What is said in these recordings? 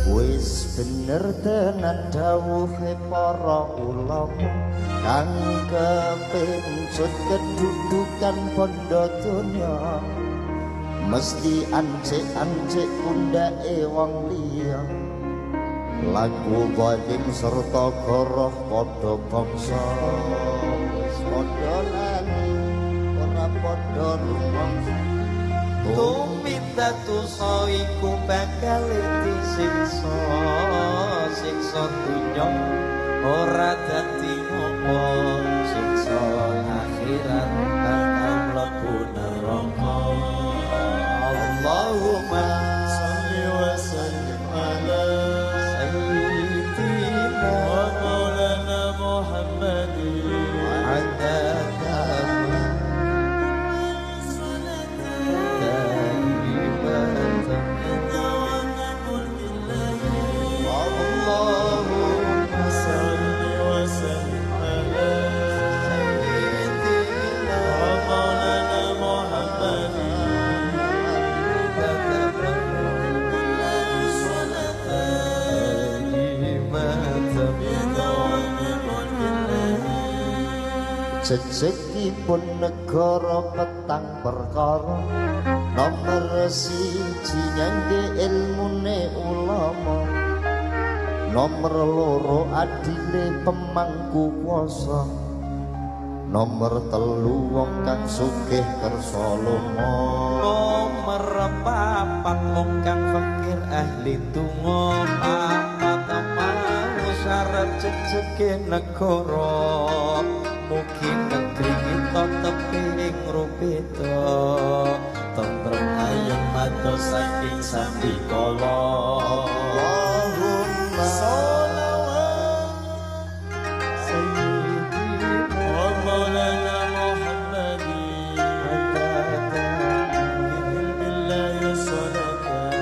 Wis bener tenan dawuhe para ulama kang kepincut kedudukan pondo donya mesti ancik-ancik pundake wong liya laku badim serta goroh padha bangsa padha lali ora padha rumangsa tuminta tusa iku bakal disiksa siksa dunya ora dadi ngopo siksa akhirat bakal mlebu neraka Allahumma shalli wa sallim ala sayyidina wa maulana Muhammadin jejegipun negara petang perkara nomor siji ngangge ilmune ulama nomor loro adile pemangku kuasa nomor telu wong kang sugih kersa lomo nomor papat wong kang fakir ahli donga papat mau syarat jejege negara mugi negeri kita teping rupita tentrem ayem matur saking sandikala Allahumma sholawat sayyidina wa maulana Muhammadin billahi salatan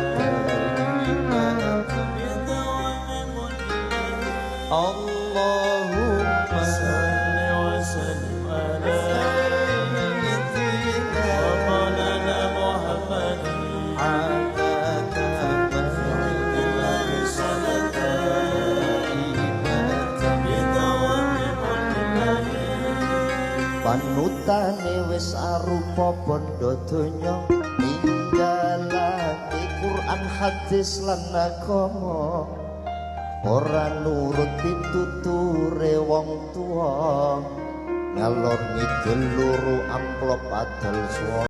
Allahumma salli wa sallim ala sayyidina wa maulana Muhammadin billahi salatan panutane wis arupa bondo donya ninggalake Quran hadis lan agama ora nurut pituture wong tua ngalor ngidul loro amplop adol